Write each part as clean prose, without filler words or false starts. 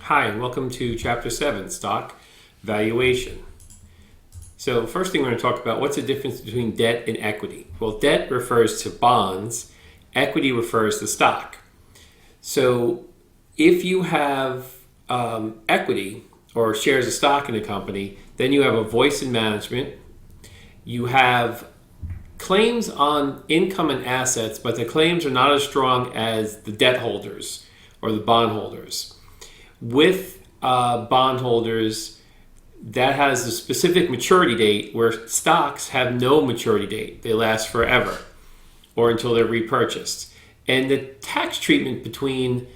Hi, and welcome to Chapter 7, Stock Valuation. So first thing we're going to talk about, what's the difference between debt and equity? Well, debt refers to bonds, equity refers to stock. So if you have equity or shares of stock in a company, then you have a voice in management. You have claims on income and assets, but the claims are not as strong as the debt holders or the bond holders. With bondholders, that has a specific maturity date, where stocks have no maturity date. They last forever or until they're repurchased. And the tax treatment between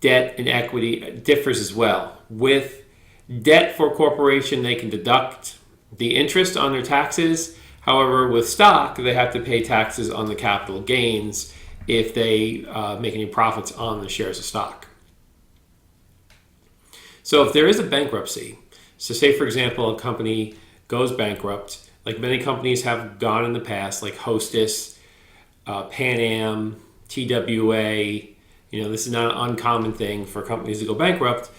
debt and equity differs as well. With debt for a corporation, they can deduct the interest on their taxes. However, with stock, they have to pay taxes on the capital gains if they make any profits on the shares of stock. So if there is a bankruptcy, so say for example a company goes bankrupt, like many companies have gone in the past, like Hostess, Pan Am, TWA, this is not an uncommon thing for companies to go bankrupt.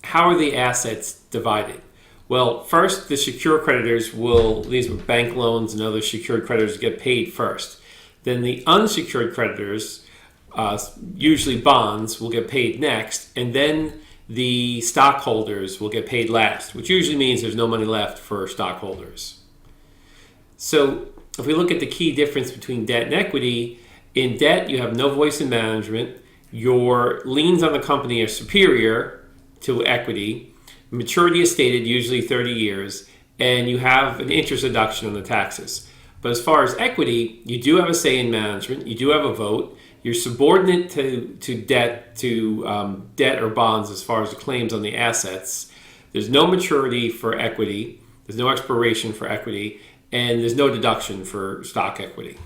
How are the assets divided? Well, first the secured creditors these were bank loans and other secured creditors, get paid first. Then the unsecured creditors, usually bonds, will get paid next, and then the stockholders will get paid last, which usually means there's no money left for stockholders. So if we look at the key difference between debt and equity, in debt you have no voice in management, your liens on the company are superior to equity, maturity is stated, usually 30 years, and you have an interest deduction on the taxes. But as far as equity, you do have a say in management, you do have a vote. You're subordinate to debt or bonds as far as the claims on the assets. There's no maturity for equity. There's no expiration for equity, and there's no deduction for stock equity.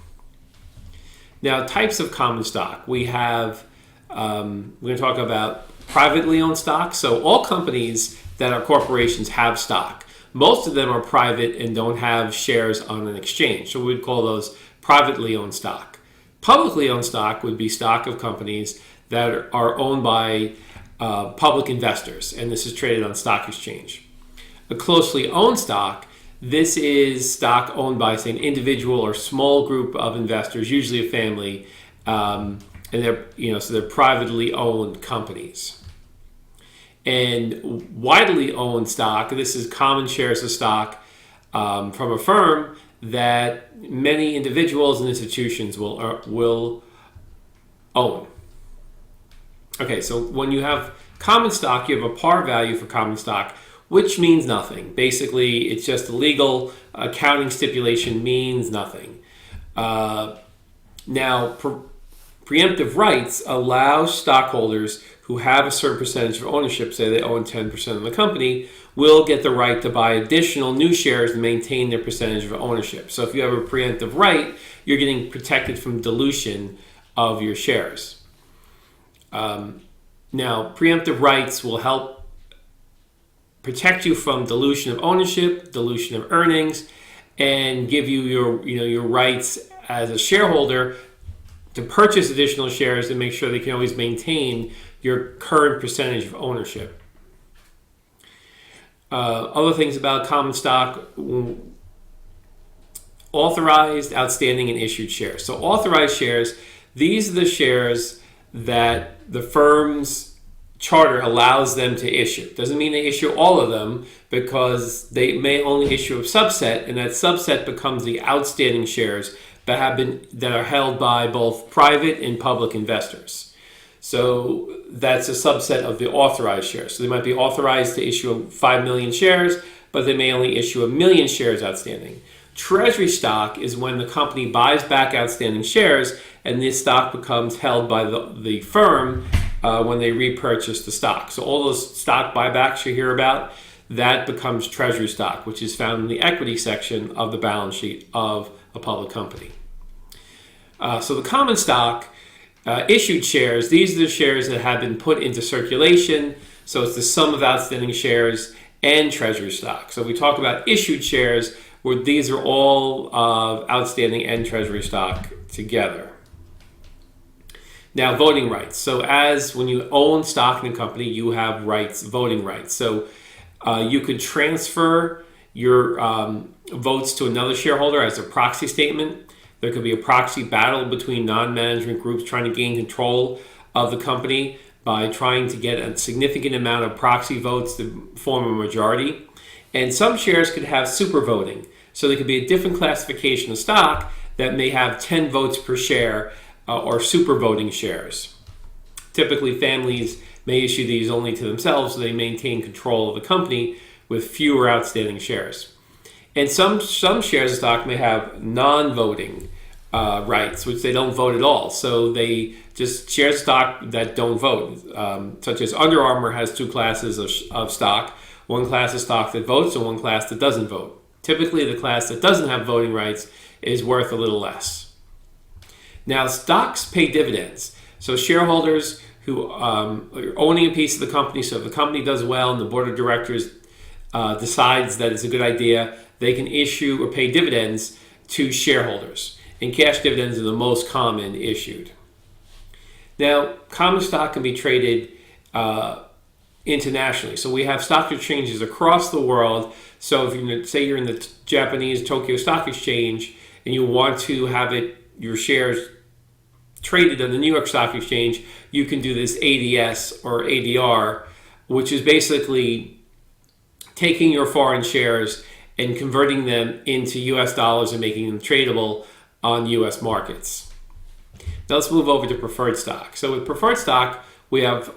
Now, types of common stock. We have we're going to talk about privately owned stock. So all companies that are corporations have stock. Most of them are private and don't have shares on an exchange. So we'd call those privately owned stock. Publicly owned stock would be stock of companies that are owned by public investors, and this is traded on stock exchange. A closely owned stock, this is stock owned by, say, an individual or small group of investors, usually a family, and they're privately owned companies. And widely owned stock, this is common shares of stock from a firm that many individuals and institutions will own. Okay, so when you have common stock, you have a par value for common stock, which means nothing. Basically, it's just a legal accounting stipulation, means nothing. Now, preemptive rights allow stockholders who have a certain percentage of ownership, say they own 10% of the company, will get the right to buy additional new shares to maintain their percentage of ownership. So if you have a preemptive right, you're getting protected from dilution of your shares. Now, preemptive rights will help protect you from dilution of ownership, dilution of earnings, and give you your rights as a shareholder to purchase additional shares and make sure they can always maintain your current percentage of ownership. Other things about common stock: authorized, outstanding, and issued shares. So authorized shares, these are the shares that the firm's charter allows them to issue. Doesn't mean they issue all of them, because they may only issue a subset, and that subset becomes the outstanding shares that are held by both private and public investors. So that's a subset of the authorized shares. So they might be authorized to issue 5 million shares, but they may only issue 1 million shares outstanding. Treasury stock is when the company buys back outstanding shares, and this stock becomes held by the firm when they repurchase the stock. So all those stock buybacks you hear about, that becomes treasury stock, which is found in the equity section of the balance sheet of a public company. So the common stock, issued shares, these are the shares that have been put into circulation. So it's the sum of outstanding shares and treasury stock. So we talk about issued shares, where these are all outstanding and treasury stock together. Now, voting rights. So as when you own stock in a company, you have rights, voting rights. So you could transfer your votes to another shareholder as a proxy statement. There could be a proxy battle between non-management groups trying to gain control of the company by trying to get a significant amount of proxy votes to form a majority. And some shares could have super voting. So there could be a different classification of stock that may have 10 votes per share or super voting shares. Typically, families may issue these only to themselves so they maintain control of the company with fewer outstanding shares. And some shares of stock may have non-voting rights, which they don't vote at all. So they just shares of stock that don't vote, such as Under Armour has two classes of stock. One class of stock that votes and one class that doesn't vote. Typically, the class that doesn't have voting rights is worth a little less. Now, stocks pay dividends. So shareholders who are owning a piece of the company, so if the company does well and the board of directors decides that it's a good idea, they can issue or pay dividends to shareholders. And cash dividends are the most common issued. Now, common stock can be traded internationally. So we have stock exchanges across the world. So if you say you're in the Japanese Tokyo Stock Exchange and you want to have your shares traded on the New York Stock Exchange, you can do this ADS or ADR, which is basically taking your foreign shares and converting them into US dollars and making them tradable on US markets. Now let's move over to preferred stock. So with preferred stock, we have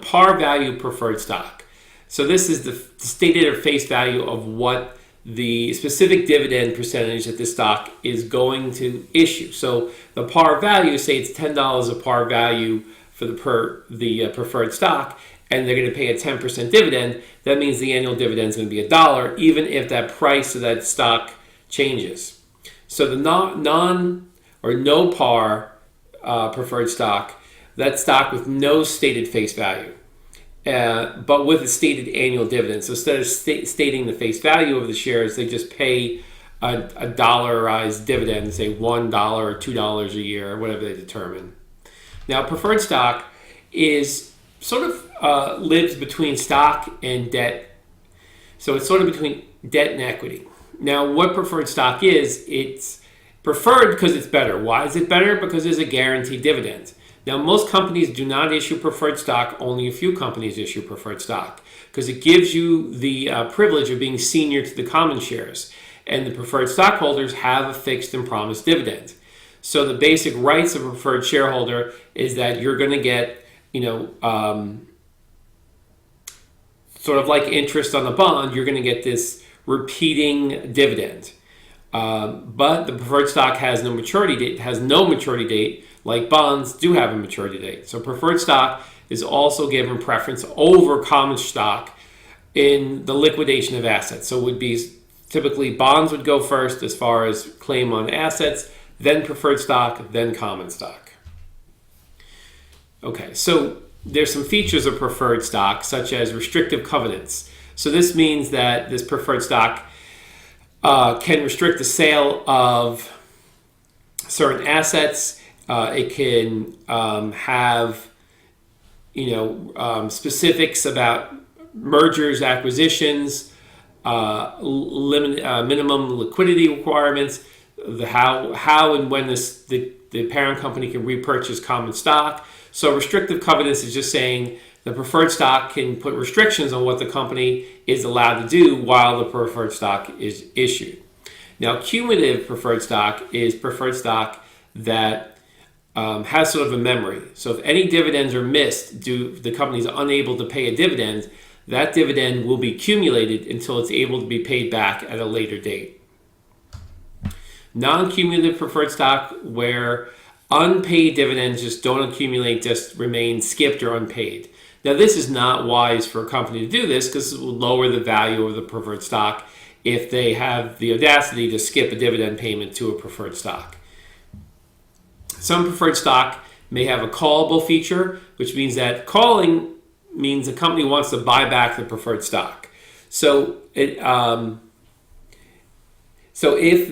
par value preferred stock. So this is the stated or face value of what the specific dividend percentage that this stock is going to issue. So the par value, say it's $10 of par value for the preferred stock, and they're going to pay a 10% dividend. That means the annual dividend is going to be $1, even if that price of that stock changes. So the no par preferred stock, that stock with no stated face value, but with a stated annual dividend. So instead of stating the face value of the shares, they just pay a dollarized dividend, say $1 or $2 a year, or whatever they determine. Now, preferred stock is sort of lives between stock and debt. So it's sort of between debt and equity. Now, what preferred stock is, it's preferred because it's better. Why is it better? Because there's a guaranteed dividend. Now, most companies do not issue preferred stock. Only a few companies issue preferred stock because it gives you the privilege of being senior to the common shares. And the preferred stockholders have a fixed and promised dividend. So the basic rights of a preferred shareholder is that you're going to get, sort of like interest on the bond, you're going to get this repeating dividend. But the preferred stock has no maturity date, like bonds do have a maturity date. So preferred stock is also given preference over common stock in the liquidation of assets. So it would be typically bonds would go first as far as claim on assets, then preferred stock, then common stock. Okay, so there's some features of preferred stock, such as restrictive covenants. So this means that this preferred stock can restrict the sale of certain assets. It can have, specifics about mergers, acquisitions, minimum liquidity requirements, how and when the parent company can repurchase common stock. So restrictive covenants is just saying the preferred stock can put restrictions on what the company is allowed to do while the preferred stock is issued. Now, cumulative preferred stock is preferred stock that has sort of a memory. So if any dividends are missed, the company is unable to pay a dividend, that dividend will be accumulated until it's able to be paid back at a later date. Non-cumulative preferred stock, where unpaid dividends just don't accumulate, just remain skipped or unpaid. Now, this is not wise for a company to do this because it will lower the value of the preferred stock if they have the audacity to skip a dividend payment to a preferred stock. Some preferred stock may have a callable feature, which means that calling means a company wants to buy back the preferred stock. So if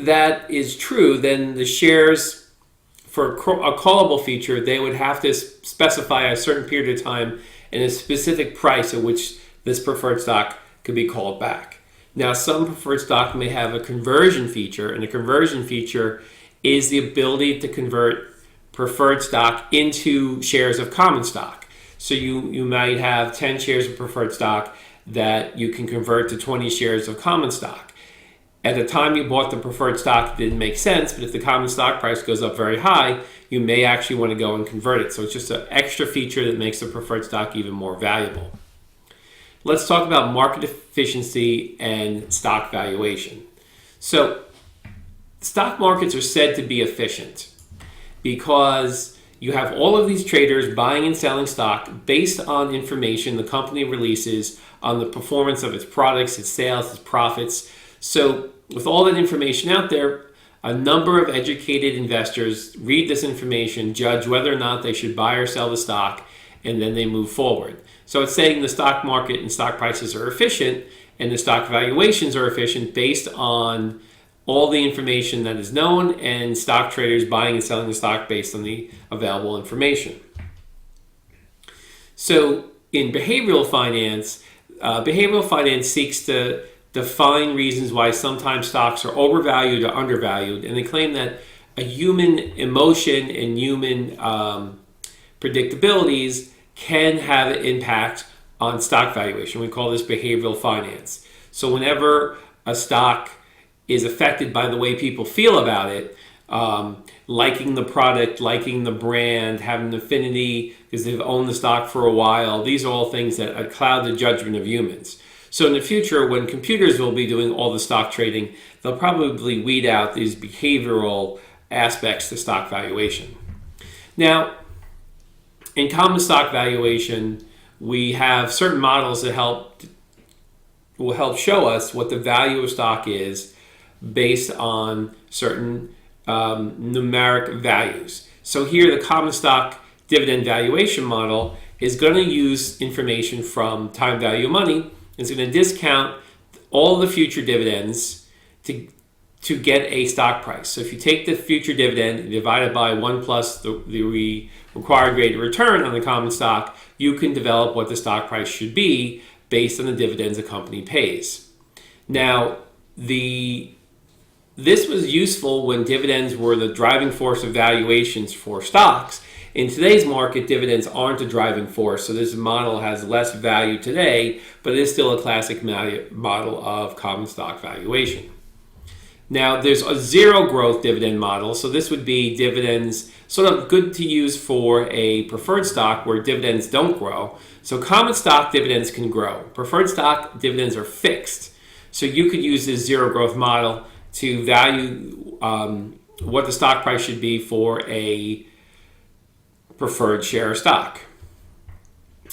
that is true, then the shares for a callable feature, they would have to specify a certain period of time and a specific price at which this preferred stock could be called back. Now, some preferred stock may have a conversion feature, and a conversion feature is the ability to convert preferred stock into shares of common stock. So you might have 10 shares of preferred stock that you can convert to 20 shares of common stock. At the time you bought the preferred stock, it didn't make sense, but if the common stock price goes up very high, you may actually want to go and convert it. So it's just an extra feature that makes the preferred stock even more valuable. Let's talk about market efficiency and stock valuation. So stock markets are said to be efficient because you have all of these traders buying and selling stock based on information the company releases on the performance of its products, its sales, its profits. So with all that information out there, a number of educated investors read this information, judge whether or not they should buy or sell the stock, and then they move forward. So it's saying the stock market and stock prices are efficient and the stock valuations are efficient based on all the information that is known and stock traders buying and selling the stock based on the available information. So in behavioral finance seeks to define reasons why sometimes stocks are overvalued or undervalued, and they claim that a human emotion and human predictabilities can have an impact on stock valuation. We call this behavioral finance. So whenever a stock is affected by the way people feel about it, liking the product, liking the brand, having an affinity because they've owned the stock for a while, these are all things that cloud the judgment of humans. So in the future, when computers will be doing all the stock trading, they'll probably weed out these behavioral aspects to stock valuation. Now, in common stock valuation, we have certain models that will help show us what the value of stock is based on certain numeric values. So here, the common stock dividend valuation model is going to use information from time value of money. It's going to discount all the future dividends to get a stock price. So if you take the future dividend and divide it by 1 plus the required rate of return on the common stock, you can develop what the stock price should be based on the dividends a company pays. Now, this was useful when dividends were the driving force of valuations for stocks. In today's market, dividends aren't a driving force, so this model has less value today, but it is still a classic model of common stock valuation. Now, there's a zero growth dividend model, so this would be dividends sort of good to use for a preferred stock where dividends don't grow. So common stock dividends can grow. Preferred stock dividends are fixed. So you could use this zero growth model to value what the stock price should be for a preferred share of stock.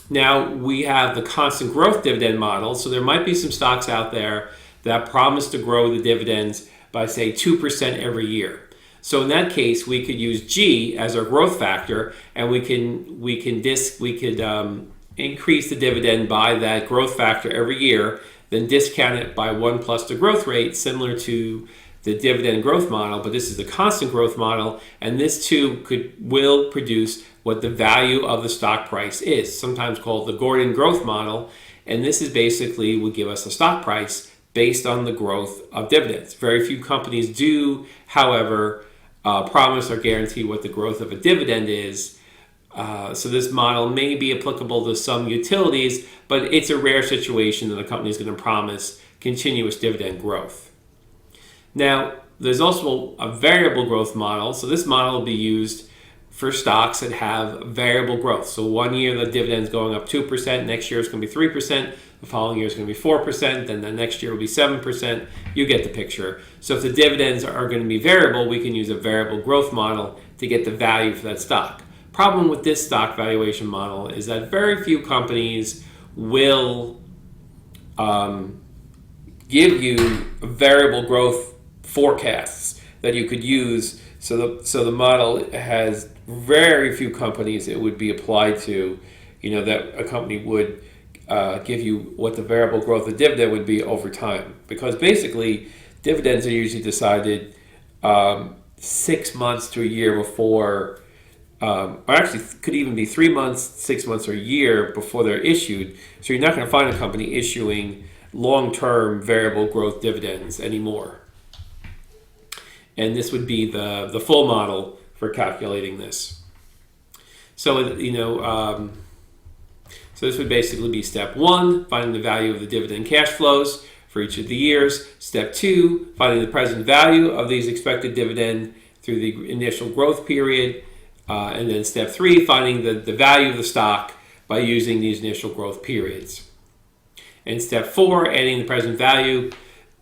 Now we have the constant growth dividend model. So there might be some stocks out there that promise to grow the dividends by say 2% every year. So in that case, we could use G as our growth factor, and we could increase the dividend by that growth factor every year, then discount it by 1 plus the growth rate, similar to the dividend growth model, but this is the constant growth model, and this too will produce what the value of the stock price is, sometimes called the Gordon growth model, and this is basically would give us a stock price based on the growth of dividends. Very few companies do, however, promise or guarantee what the growth of a dividend is. So this model may be applicable to some utilities, but it's a rare situation that a company is going to promise continuous dividend growth. Now, there's also a variable growth model. So this model will be used for stocks that have variable growth. So 1 year the dividend's going up 2%, next year it's going to be 3%, the following year is going to be 4%, then the next year will be 7%. You get the picture. So if the dividends are going to be variable, we can use a variable growth model to get the value for that stock. Problem with this stock valuation model is that very few companies will give you variable growth forecasts that you could use. So the model has very few companies it would be applied to, that a company would give you what the variable growth of dividend would be over time. Because basically, dividends are usually decided 6 months to a year before, or actually could even be 3 months, 6 months, or a year before they're issued. So you're not going to find a company issuing long-term variable growth dividends anymore. And this would be the full model for calculating this. So, so this would basically be step 1, finding the value of the dividend cash flows for each of the years. Step 2, finding the present value of these expected dividend through the initial growth period. And then step 3, finding the value of the stock by using these initial growth periods. And step 4, adding the present value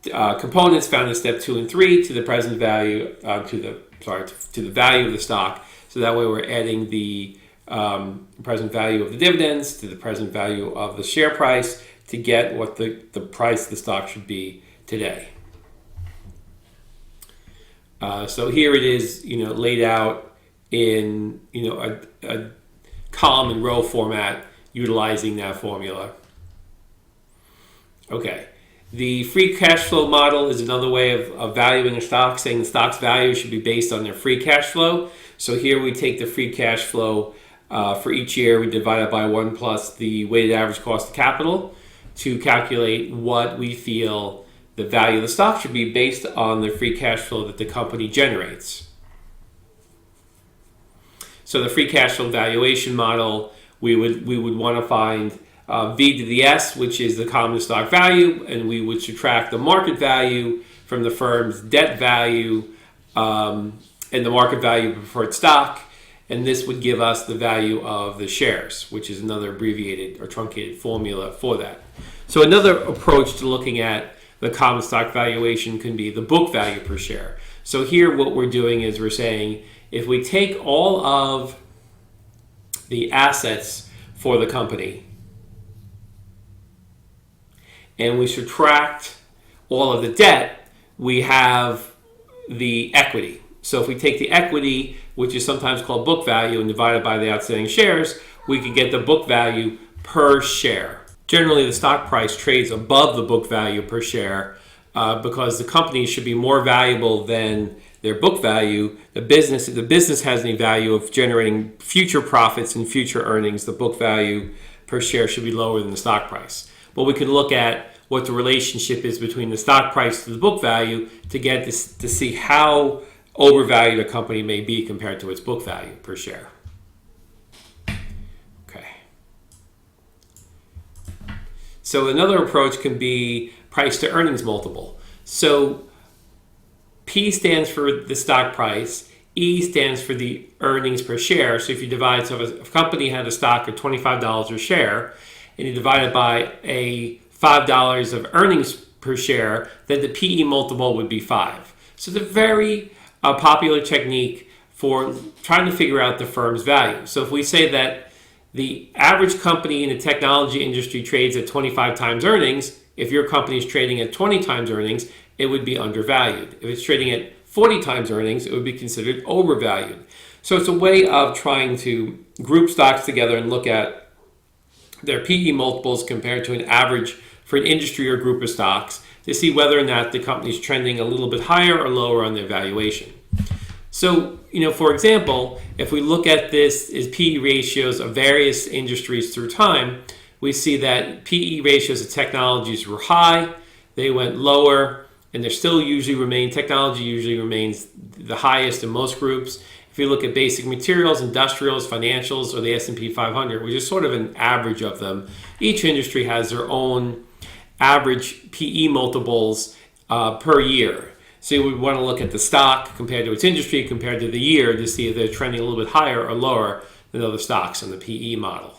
components found in step 2 and 3 to the present value, to the value of the stock. So that way we're adding the present value of the dividends to the present value of the share price to get what the price of the stock should be today. So here it is, laid out in a column and row format utilizing that formula. Okay. The free cash flow model is another way of valuing a stock, saying the stock's value should be based on their free cash flow. So here we take the free cash flow for each year, we divide it by 1 plus the weighted average cost of capital to calculate what we feel the value of the stock should be based on the free cash flow that the company generates. So the free cash flow valuation model, we would want to find V to the S, which is the common stock value, and we would subtract the market value from the firm's debt value and the market value of preferred stock, and this would give us the value of the shares, which is another abbreviated or truncated formula for that. So another approach to looking at the common stock valuation can be the book value per share. So here what we're doing is we're saying if we take all of the assets for the company and we subtract all of the debt, we have the equity. So if we take the equity, which is sometimes called book value, and divide it by the outstanding shares, we can get the book value per share. Generally, the stock price trades above the book value per share because the company should be more valuable than their book value. The business has any value of generating future profits and future earnings. The book value per share should be lower than the stock price. But we can look at what the relationship is between the stock price to the book value to get this, to see how overvalued a company may be compared to its book value per share. Okay. So another approach can be price to earnings multiple. So P stands for the stock price, E stands for the earnings per share. So if you divide, so if a company had a stock of $25 a share, and you divide it by a $5 of earnings per share, then the PE multiple would be 5. So it's a very popular technique for trying to figure out the firm's value. So if we say that the average company in the technology industry trades at 25 times earnings, if your company is trading at 20 times earnings, it would be undervalued. If it's trading at 40 times earnings, it would be considered overvalued. So it's a way of trying to group stocks together and look at their PE multiples compared to an average for an industry or group of stocks to see whether or not the company is trending a little bit higher or lower on their valuation. So, for example, if we look at this as PE ratios of various industries through time, we see that PE ratios of technologies were high, they went lower, and technology usually remains the highest in most groups. If you look at basic materials, industrials, financials, or the S&P 500, which is sort of an average of them, each industry has their own average PE multiples per year. So you would want to look at the stock compared to its industry, compared to the year, to see if they're trending a little bit higher or lower than other stocks in the PE model.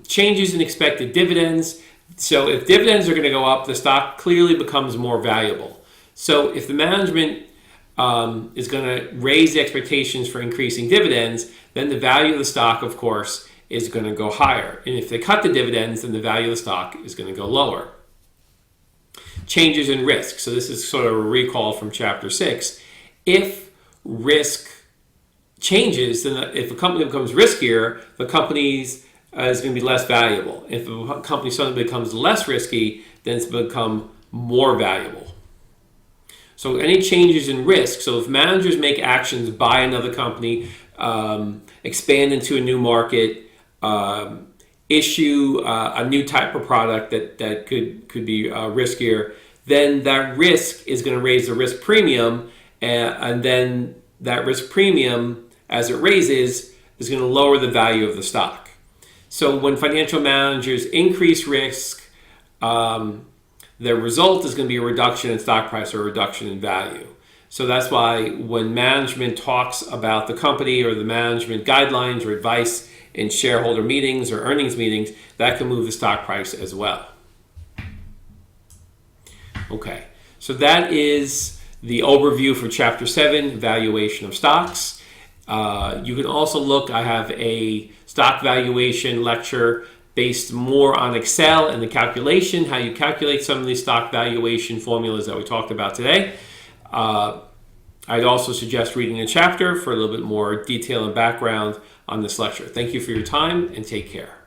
Changes in expected dividends. So if dividends are going to go up, the stock clearly becomes more valuable. So if the management is going to raise the expectations for increasing dividends, then the value of the stock, of course, is going to go higher. And if they cut the dividends, then the value of the stock is going to go lower. Changes in risk. So this is sort of a recall from Chapter 6. If risk changes, then if a company becomes riskier, the company is going to be less valuable. If a company suddenly becomes less risky, then it's become more valuable. So So any changes in risk, so if managers make actions, buy another company, expand into a new market, issue a new type of product that could be riskier, then that risk is going to raise the risk premium, and then that risk premium, as it raises, is going to lower the value of the stock. So when financial managers increase risk, the result is going to be a reduction in stock price or a reduction in value. So that's why when management talks about the company or the management guidelines or advice in shareholder meetings or earnings meetings, that can move the stock price as well. Okay, so that is the overview for Chapter 7, Valuation of Stocks. You can also look, I have a stock valuation lecture based more on Excel and the calculation, how you calculate some of these stock valuation formulas that we talked about today. I'd also suggest reading a chapter for a little bit more detail and background on this lecture. Thank you for your time and take care.